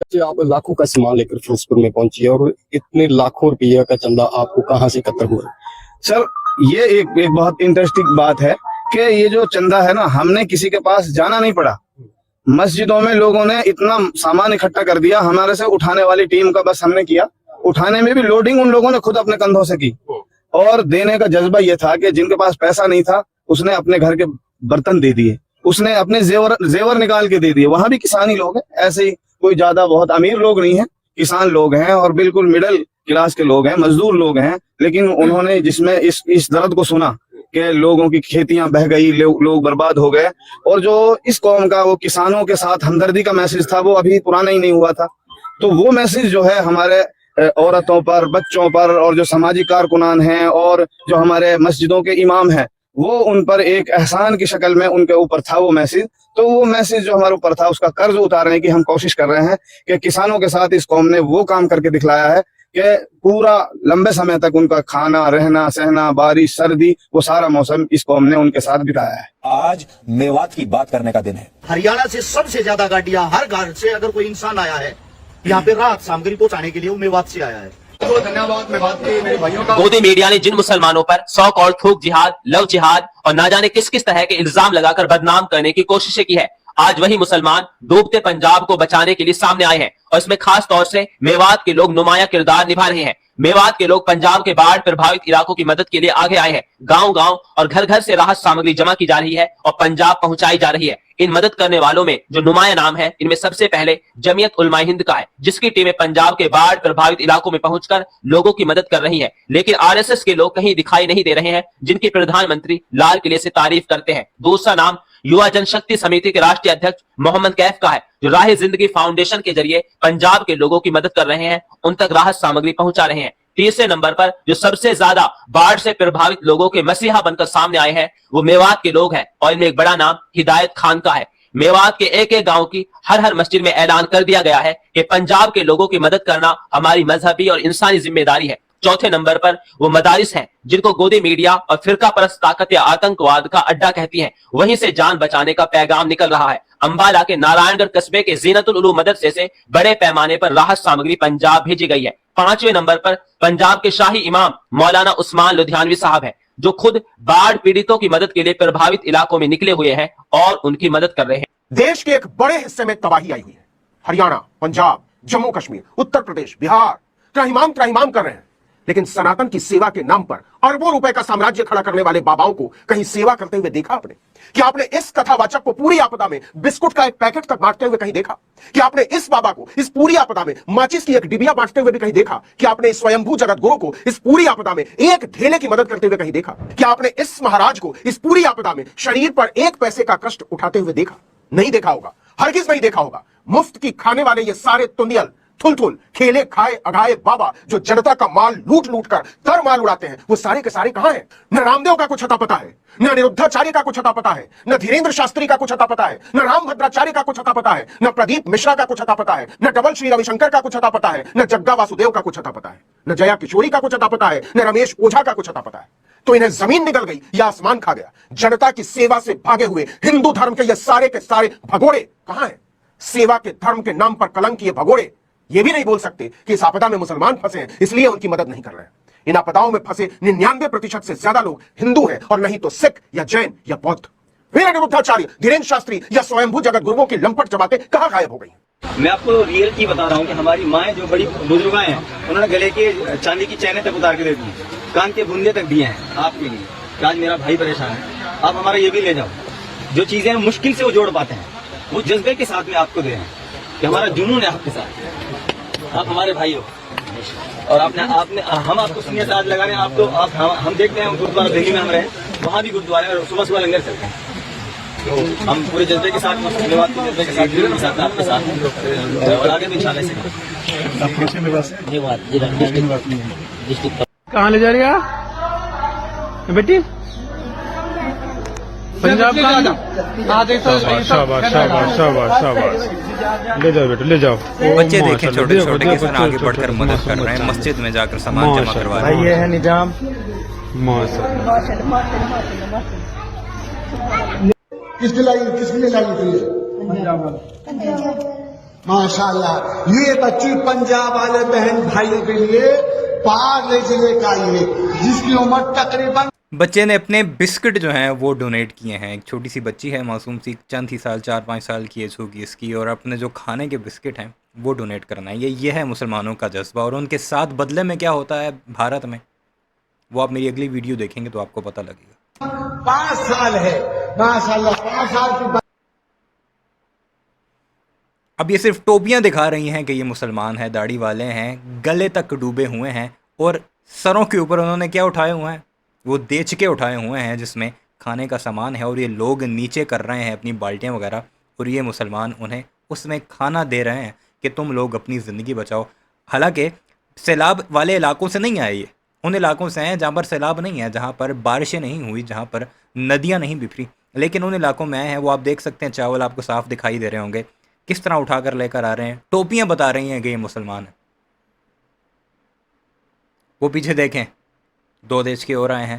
जी, आप लाखों का सामान लेकर फिरोजपुर में पहुंची और इतने लाखों रुपये का चंदा आपको कहां से एकत्र हुआ? सर, ये एक बहुत इंटरेस्टिंग बात है कि ये जो चंदा है ना, हमने किसी के पास जाना नहीं पड़ा। मस्जिदों में लोगों ने इतना सामान इकट्ठा कर दिया, हमारे से उठाने वाली टीम का बस हमने किया। उठाने में भी लोडिंग उन लोगों ने खुद अपने कंधों से की, और देने का जज्बा ये था कि जिनके पास पैसा नहीं था उसने अपने घर के बर्तन दे दिए, उसने अपने जेवर निकाल के दे दिए। वहां भी किसानी लोग हैं, ऐसे ही कोई ज्यादा बहुत अमीर लोग नहीं है, किसान लोग हैं और बिल्कुल मिडिल क्लास के लोग हैं, मजदूर लोग हैं। लेकिन उन्होंने जिसमें इस दर्द को सुना कि लोगों की खेतियां बह गई, लोग बर्बाद हो गए, और जो इस कौम का वो किसानों के साथ हमदर्दी का मैसेज था वो अभी पुराना ही नहीं हुआ था। तो वो मैसेज जो है हमारे औरतों पर, बच्चों पर, और जो सामाजिक कारकुनान हैं और जो हमारे मस्जिदों के इमाम हैं, वो उन पर एक एहसान की शक्ल में उनके ऊपर था वो मैसेज। तो वो मैसेज जो हमारे ऊपर था उसका कर्ज उतारने की हम कोशिश कर रहे हैं कि किसानों के साथ इस कौम ने वो काम करके दिखलाया है कि पूरा लंबे समय तक उनका खाना, रहना, सहना, बारिश, सर्दी, वो सारा मौसम इस कौम ने उनके साथ बिताया है। आज मेवात की बात करने का दिन है। हरियाणा से सबसे ज्यादा गाड़ियां, हर घर से अगर कोई इंसान आया है यहाँ पे राहत सामग्री पहुंचाने के लिए, वो मेवात से आया है। तो धन्यवाद मेवात के मेरे भाइयों का। गोदी मीडिया ने जिन मुसलमानों पर 100 करोड़ थूक जिहाद, लव जिहाद और ना जाने किस किस तरह के इल्जाम लगाकर बदनाम करने की कोशिशें की है, आज वही मुसलमान डूबते पंजाब को बचाने के लिए सामने आए हैं। और इसमें खास तौर से मेवात के लोग नुमाया किरदार निभा रहे हैं। मेवात के लोग पंजाब के बाढ़ प्रभावित इलाकों की मदद के लिए आगे आए हैं। गांव गांव और घर घर से राहत सामग्री जमा की जा रही है और पंजाब पहुंचाई जा रही है। इन मदद करने वालों में जो नुमाया नाम है, इनमें सबसे पहले जमीयत उलमा हिंद का है, जिसकी टीमें पंजाब के बाढ़ प्रभावित इलाकों में पहुंचकर लोगों की मदद कर रही है। लेकिन आरएसएस के लोग कहीं दिखाई नहीं दे रहे हैं, जिनकी प्रधानमंत्री लाल किले से तारीफ करते हैं। दूसरा नाम युवा जनशक्ति समिति के राष्ट्रीय अध्यक्ष मोहम्मद कैफ का है, जो राह जिंदगी फाउंडेशन के जरिए पंजाब के लोगों की मदद कर रहे हैं, उन तक राहत सामग्री पहुंचा रहे हैं। तीसरे नंबर पर जो सबसे ज्यादा बाढ़ से प्रभावित लोगों के मसीहा बनकर सामने आए हैं, वो मेवात के लोग हैं, और इनमें एक बड़ा नाम हिदायत खान का है। मेवात के एक एक गांव की हर मस्जिद में ऐलान कर दिया गया है कि पंजाब के लोगों की मदद करना हमारी मजहबी और इंसानी जिम्मेदारी है। चौथे नंबर पर वो मदारिस हैं, जिनको गोदी मीडिया और फिरका परस्त ताकत या आतंकवाद का अड्डा कहती हैं। वहीं से जान बचाने का पैगाम निकल रहा है। अंबाला के नारायणगढ़ कस्बे के जीनतुल उलूम मदरसे से बड़े पैमाने पर राहत सामग्री पंजाब भेजी गई है। पांचवें नंबर पर पंजाब के शाही इमाम मौलाना उस्मान लुधियानवी साहब हैं, जो खुद बाढ़ पीड़ितों की मदद के लिए प्रभावित इलाकों में निकले हुए हैं और उनकी मदद कर रहे हैं। देश के एक बड़े हिस्से में तबाही आई हुई है। हरियाणा, पंजाब, जम्मू कश्मीर, उत्तर प्रदेश, बिहार त्राहिमाम कर रहे हैं, लेकिन सनातन की सेवा के नाम पर अरबों रुपए का साम्राज्य खड़ा करने वाले बाबाओं को कहीं सेवा करते हुए देखा आपने? कि आपने इस कथावाचक को पूरी आपदा में बिस्कुट का एक पैकेट तक बांटते हुए कहीं देखा? कि आपने इस बाबा को इस पूरी आपदा में माचिस की एक डिबिया बांटते हुए भी कहीं देखा? कि आपने इस स्वयंभू जगत गुरु को इस पूरी आपदा में एक ढेले की मदद करते हुए कहीं देखा? कि आपने इस महाराज को इस पूरी आपदा में शरीर पर एक पैसे का कष्ट उठाते हुए देखा? नहीं देखा होगा, हरगिज नहीं देखा होगा। मुफ्त की खाने वाले ये सारे तुंदियल थुल खेले खाए अघाए बाबा जो जनता का माल लूट लूट कर तर माल उड़ाते हैं, वो सारे के सारे कहां हैं? न रामदेव का कुछ अता पता है, न अनिरुद्धाचार्य का कुछ अता पता है, न धीरेन्द्र शास्त्री का कुछ अता पता है, न रामभद्राचार्य का कुछ अता पता है, न प्रदीप मिश्रा का कुछ अता पता है, न डबल श्री रविशंकर का कुछ अता पता है, न जग्गा वासुदेव का कुछ अता पता है, न जया किशोरी का कुछ अता पता है, न रमेश ओझा का कुछ अता पता है। तो इन्हें जमीन निकल गई या आसमान खा गया। जनता की सेवा से भागे हुए हिंदू धर्म के ये सारे के सारे भगोड़े कहां हैं? सेवा के धर्म के नाम पर कलंक ये भगोड़े ये भी नहीं बोल सकते कि इस आपदा में मुसलमान फंसे हैं, इसलिए उनकी मदद नहीं कर रहे हैं। इन आपदाओं में फंसे 99% से ज्यादा लोग हिंदू हैं, और नहीं तो सिख या जैन या बौद्ध। फिर अनिरुद्धाचार्य, धीरेन्द्र शास्त्री या स्वयंभू जगत गुरुओं की लंपट जमातें कहां गायब हो गई? मैं आपको रियलिटी बता रहा हूँ कि हमारी माएं जो बड़ी बुजुर्गां हैं, उन्होंने गले के चांदी की चैनें तक उतार के दे दी, कान के बुंदे तक दिए हैं आपके लिए। आज मेरा भाई परेशान है, आप हमारा ये भी ले जाओ। जो चीजें मुश्किल से वो जोड़ पाते हैं, वो जज्बे के साथ में आपको दे रहे हैं कि हमारा जुनून है आपके साथ, आप हमारे भाई हो। और आपने हम आपको सुनिए आज लगा रहे हैं। आप तो हम देखते हैं गुरुद्वारा दिल्ली में हम रहे, वहाँ भी गुरुद्वारे और सुबह लंगर चलते हैं। तो हम पूरे जज्बे के साथ, धन्यवाद के जज्बे के साथ आपके साथ हैं, और आगे भी इंशाल्लाह से। कहाँ ले जा रही है बेटी? पंजाब का शाबाश ले जाओ बेटे, ले जाओ। बच्चे देखें छोटे छोटे किस तरह आगे बढ़कर मदद कर रहे हैं, मस्जिद में जाकर सामान जमा करवा रहे हैं। ये है निजाम। किसने लाई थी? माशाल्लाह, ये बच्ची पंजाब वाले बहन भाइयों के लिए पार्ले जिले का ये, जिसकी उम्र तकरीबन बच्चे ने अपने बिस्किट जो हैं वो डोनेट किए हैं। एक छोटी सी बच्ची है, मासूम सी, चंद ही साल, 4-5 साल की एज होगी इसकी, और अपने जो खाने के बिस्किट हैं वो डोनेट करना है। ये है मुसलमानों का जज्बा। और उनके साथ बदले में क्या होता है भारत में, वो आप मेरी अगली वीडियो देखेंगे तो आपको पता लगेगा। 5 साल है, माशाल्लाह 5 साल की। अब ये सिर्फ टोपियां दिखा रही हैं कि ये मुसलमान हैं, दाढ़ी वाले हैं, गले तक डूबे हुए हैं, और सरों के ऊपर उन्होंने क्या उठाए हुए हैं, वो देच के उठाए हुए हैं जिसमें खाने का सामान है, और ये लोग नीचे कर रहे हैं अपनी बाल्टियां वगैरह, और ये मुसलमान उन्हें उसमें खाना दे रहे हैं कि तुम लोग अपनी ज़िंदगी बचाओ। हालांकि सैलाब वाले इलाकों से नहीं आए, ये उन इलाकों से हैं जहाँ पर सैलाब नहीं है, जहाँ पर बारिशें नहीं हुई, जहाँ पर नदियाँ नहीं बिखरी, लेकिन उन इलाकों में आए हैं। वो आप देख सकते हैं, चावल आपको साफ दिखाई दे रहे होंगे किस तरह उठा कर लेकर आ रहे हैं। टोपियाँ बता रही हैं कि ये मुसलमान हैं। वो पीछे देखें, 2 देश के और आए हैं,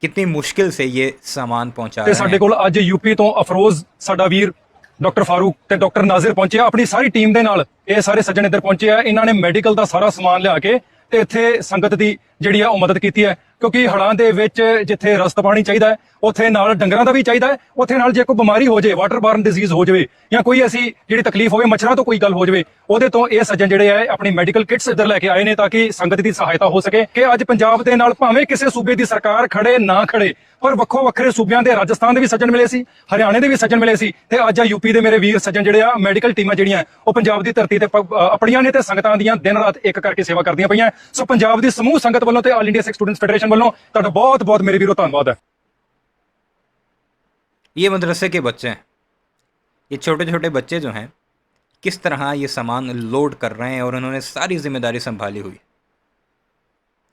कितनी मुश्किल से ये सामान पहुंचा रहे हैं। ਸਾਡੇ ਕੋਲ ਅੱਜ यूपी ਤੋਂ ਅਫਰੋਜ਼ ਸਾਡਾ ਵੀਰ ਡਾਕਟਰ ਫਾਰੂਕ ਤੇ ਡਾਕਟਰ ਨਾਜ਼ਰ ਪਹੁੰਚੇ ਆ ਆਪਣੀ ਸਾਰੀ ਟੀਮ ਦੇ ਨਾਲ। ਇਹ ਸਾਰੇ ਸੱਜਣ ਇੱਧਰ ਪਹੁੰਚੇ ਆ, ਇਹਨਾਂ ਨੇ ਮੈਡੀਕਲ ਦਾ ਸਾਰਾ ਸਮਾਨ ਲਿਆ ਕੇ ਤੇ ਇੱਥੇ ਸੰਗਤ ਦੀ ਜਿਹੜੀ ਆ ਉਹ ਮਦਦ ਕੀਤੀ ਹੈ, ਕਿਉਂਕਿ ਹੜ੍ਹਾਂ ਦੇ ਵਿੱਚ ਜਿੱਥੇ ਰਸਤ ਪਾਣੀ ਚਾਹੀਦਾ ਹੈ, ਉੱਥੇ ਨਾਲ ਡੰਗਰਾਂ ਦਾ ਵੀ ਚਾਹੀਦਾ ਹੈ, ਉੱਥੇ ਨਾਲ ਜੇ ਕੋਈ ਬਿਮਾਰੀ ਹੋ ਜਾਏ, ਵਾਟਰ ਬਾਰਨ ਡਿਜ਼ੀਜ਼ ਹੋ ਜਾਵੇ, ਜਾਂ ਕੋਈ ਐਸੀ ਜਿਹੜੀ ਤਕਲੀਫ ਹੋਵੇ, ਮੱਛਰਾਂ ਤੋਂ ਕੋਈ ਗੱਲ ਹੋ ਜਾਵੇ, ਉਹਦੇ ਤੋਂ ਇਹ ਸੱਜਣ ਜਿਹੜੇ ਆ ਆਪਣੀ ਮੈਡੀਕਲ ਕਿਟਸ ਇੱਧਰ ਲੈ ਕੇ ਆਏ ਨੇ ਤਾਂ ਕਿ ਸੰਗਤ ਦੀ ਸਹਾਇਤਾ ਹੋ ਸਕੇ। ਕਿ ਅੱਜ ਪੰਜਾਬ ਦੇ ਨਾਲ ਭਾਵੇਂ ਕਿਸੇ ਸੂਬੇ ਦੀ ਸਰਕਾਰ ਖੜੇ ਨਾ ਖੜੇ, ਪਰ ਵੱਖੋ ਵੱਖਰੇ ਸੂਬਿਆਂ ਦੇ, ਰਾਜਸਥਾਨ ਦੇ ਵੀ ਸੱਜਣ ਮਿਲੇ ਸੀ, ਹਰਿਆਣੇ ਦੇ ਵੀ ਸੱਜਣ ਮਿਲੇ ਸੀ, ਤੇ ਅੱਜ ਆ यूपी ਦੇ ਮੇਰੇ ਵੀਰ ਸੱਜਣ ਜਿਹੜੇ ਆ ਮੈਡੀਕਲ ਟੀਮਾਂ ਜਿਹੜੀਆਂ ਉਹ ਪੰਜਾਬ ਦੀ ਧਰਤੀ ਤੇ ਆਪਣੀਆਂ ਨੇ ਤੇ ਸੰਗਤਾਂ ਦੀਆਂ ਦਿਨ ਰਾਤ ਇੱਕ ਕਰਕੇ ਸੇਵਾ ਕਰਦੀਆਂ ਪਈਆਂ। ਸੋ ਪੰਜਾਬ ਦੀ ਸਮੂਹ ਸੰਗਤ ਵੱਲੋਂ ਤੇ ਆਲ ਇੰਡੀਆ ਸਿੱਖ ਸਟੂਡੈਂਟਸ ਫੈਡਰੇਸ਼ਨ ਵੱਲੋਂ ਤੁਹਾਡਾ ਬਹੁਤ ਬਹੁਤ ਮੇਰੇ ਵੀਰੋ ਧੰਨਵਾਦ ਹੈ। ये मदरसे के बच्चे हैं, ये छोटे छोटे बच्चे जो हैं किस तरह ये सामान लोड कर रहे हैं, और उन्होंने सारी जिम्मेदारी संभाली हुई।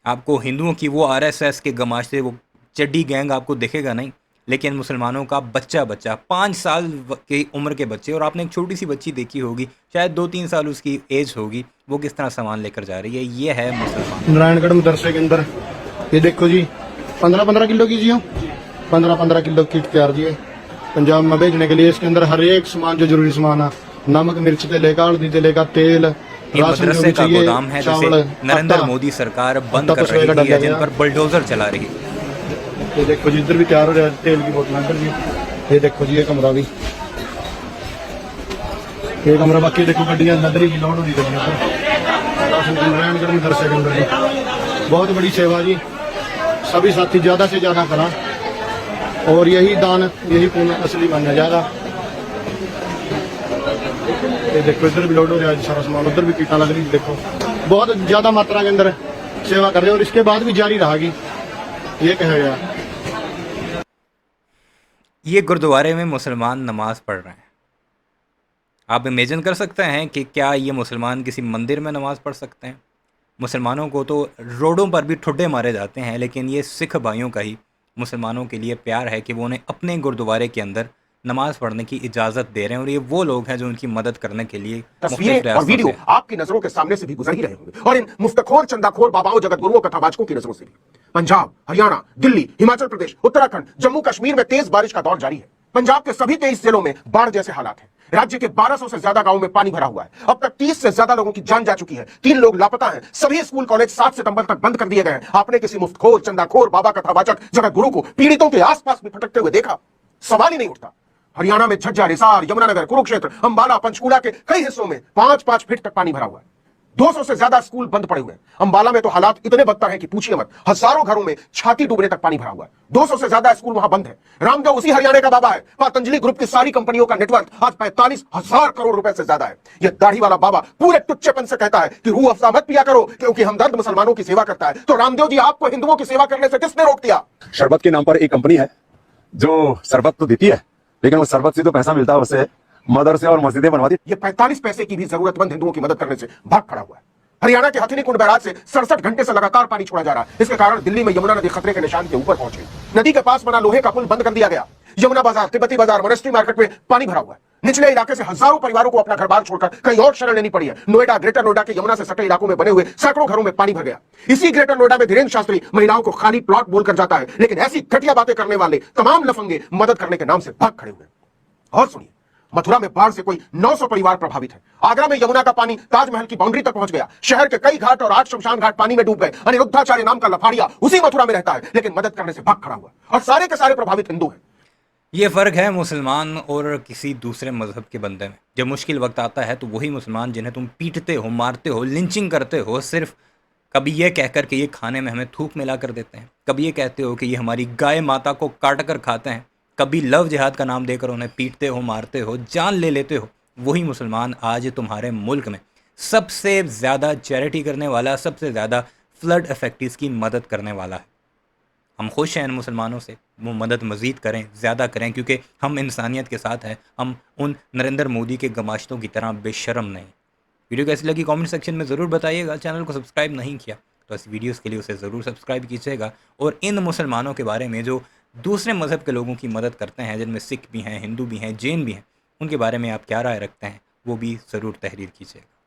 आपको हिंदुओं की वो आरएसएस के गमाशे, वो चड्डी गैंग आपको दिखेगा नहीं, लेकिन मुसलमानों का बच्चा 5 साल की उम्र के बच्चे, और आपने एक छोटी सी बच्ची देखी होगी, शायद 2-3 साल उसकी एज होगी, वो किस तरह सामान लेकर जा रही है। ये है मुसलमान। नारायणगढ़ मदरसे के अंदर ये देखो जी, 15-15 किलो की जी, 15-15 किलो किट तैयार जी है पंजाब में भेजने के लिए। इसके अंदर हर एक सामान जो जरूरी सामान है, नमक मिर्च से लेकर हल्दी से लेकर तेल, ये मदरसे का गोदाम है जिसे नरेंद्र मोदी सरकार बंद कर रही है, जिन पर बुलडोजर चला रही है। ये देखो जी, इधर भी तैयार हो रहा है तेल की बोतल अंदर जी। ये देखो जी, ये कमरा भी, ये कमरा, बाकी देखो गड्डियां अंदर ही लोड हो रही गड्डियां नारायणगढ़ मदरसे के अंदर जी। बहुत बड़ी सेवा जी, सभी साथी ज्यादा से ज्यादा करा, और यही दान, यही पुण्य असली माना जाएगा। ये देखो इधर भी लोड हो रहा है सारा सामान, उधर भी कीटा लग रही है। देखो बहुत ज्यादा मात्रा के अंदर सेवा कर रहे हैं, और इसके बाद भी जारी रहेगी, ये कहा गया। ये गुरुद्वारे में मुसलमान नमाज पढ़ रहे हैं। आप इमेजिन कर सकते हैं कि क्या ये मुसलमान किसी मंदिर में नमाज पढ़ सकते हैं। मुसलमानों को तो रोडों पर भी ठुड्डे मारे जाते हैं, लेकिन ये सिख भाइयों का ही मुसलमानों के लिए प्यार है कि वो उन्हें अपने गुरुद्वारे के अंदर नमाज पढ़ने की इजाज़त दे रहे हैं, और ये वो लोग हैं जो उनकी मदद करने के लिए तस्वीरें और वीडियो आपकी नजरों के सामने से भी गुजर ही रहे होंगे, और इन मुफ्तखोर, चंदाखोर बाबाओं, जगत गुरुओं, कथावाचकों की नजरों से भी। पंजाब, हरियाणा, दिल्ली, हिमाचल प्रदेश, उत्तराखंड, जम्मू कश्मीर में तेज बारिश का दौर जारी है। पंजाब के सभी 23 जिलों में बाढ़ जैसे हालात हैं। राज्य के 1200 से ज्यादा गांवों में पानी भरा हुआ है। अब तक 30 से ज्यादा लोगों की जान जा चुकी है। 3 लोग लापता हैं। सभी स्कूल कॉलेज 7 सितंबर तक बंद कर दिए गए हैं। आपने किसी मुफ्तखोर, चंदाखोर, बाबा कथावाचक, जगत गुरु को पीड़ितों के आसपास भी भटकते हुए देखा? सवाल ही नहीं उठता। हरियाणा में झज्जर, हिसार, यमुनानगर, कुरुक्षेत्र, अंबाला, पंचकूला के कई हिस्सों में 5-5 फीट तक पानी भरा हुआ है। 200 से ज्यादा स्कूल बंद पड़े हुए हैं। अंबाला में तो हालात इतने बदतर हैं कि पूछिए मत। हजारों घरों में छाती डूबने तक पानी भरा हुआ है। 200 से ज्यादा स्कूल वहां बंद है। रामदेव उसी हरियाणा का बाबा है। पतंजलि ग्रुप की सारी कंपनियों का नेटवर्क आज 45,000 करोड़ रुपए से ज्यादा है। यह दाढ़ी वाला बाबा पूरे टुच्चेपन से कहता है कि रूह अफ़ज़ा मत पिया करो क्योंकि हमदर्द मुसलमानों की सेवा करता है। तो रामदेव जी, आपको हिंदुओं की सेवा करने से किसने रोक दिया? शरबत के नाम पर एक कंपनी है जो शरबत तो देती है, लेकिन वो शरबत से तो पैसा मिलता है, उससे मदरसे और मस्जिदें बनवाती है। ये 45 पैसे की भी जरूरतमंद हिंदुओं की मदद करने से भाग खड़ा हुआ है। हरियाणा के हथिनी कुंड बैराज से 67 घंटे से लगातार पानी छोड़ा जा रहा है। इसके कारण दिल्ली में यमुना नदी खतरे के निशान के ऊपर पहुंची। नदी के पास बना लोहे का पुल बंद कर दिया गया। यमुना बाजार, तिब्बती बाजार, मोनेस्ट्री मार्केट में पानी भरा हुआ है। निचले इलाके से हजारों परिवारों को अपना घर बार छोड़कर कहीं और शरण लेनी पड़ी है। नोएडा, ग्रेटर नोएडा के यमुना से सटे इलाकों में बने हुए सैकड़ों घरों में पानी भर गया। इसी ग्रेटर नोएडा में धीरेन्द्र शास्त्री महिलाओं को खाली प्लॉट बोलकर जाता है, लेकिन ऐसी घटिया बातें करने वाले तमाम लफंगे मदद करने के नाम से भाग खड़े हुए। और सुनिए, मथुरा में बाढ़ से कोई 900 परिवार प्रभावित है। आगरा में यमुना का पानी ताजमहल की बाउंड्री तक पहुंच गया। शहर के कई घाट और 8 शमशान घाट पानी में डूब गए। अनिरुद्धाचार्य नाम का लफाड़िया उसी मथुरा में रहता है, लेकिन मदद करने से भाग खड़ा हुआ, और सारे के सारे प्रभावित हिंदू हैं। ये फ़र्क है मुसलमान और किसी दूसरे मज़हब के बंदे में। जब मुश्किल वक्त आता है तो वही मुसलमान जिन्हें तुम पीटते हो, मारते हो, लिंचिंग करते हो, सिर्फ कभी ये कहकर कि ये खाने में हमें थूक मिला कर देते हैं, कभी ये कहते हो कि ये हमारी गाय माता को काट कर खाते हैं, कभी लव जिहाद का नाम देकर उन्हें पीटते हो, मारते हो, जान ले लेते हो, वही मुसलमान आज तुम्हारे मुल्क में सबसे ज़्यादा चैरिटी करने वाला, सबसे ज़्यादा फ्लड अफेक्टीज़ की मदद करने वाला है। हम खुश हैं इन मुसलमानों से, वो मदद मज़ीद करें, ज़्यादा करें, क्योंकि हम इंसानियत के साथ हैं। हम उन नरेंद्र मोदी के गमाश्तों की तरह बेशर्म नहीं। वीडियो कैसी लगी कमेंट सेक्शन में ज़रूर बताइएगा। चैनल को सब्सक्राइब नहीं किया तो इस वीडियोस के लिए उसे ज़रूर सब्सक्राइब कीजिएगा, और इन मुसलमानों के बारे में जो दूसरे मज़हब के लोगों की मदद करते हैं, जिनमें सिख भी हैं, हिंदू भी हैं, जैन भी हैं, उनके बारे में आप क्या राय रखते हैं वो भी ज़रूर तहरीर कीजिएगा।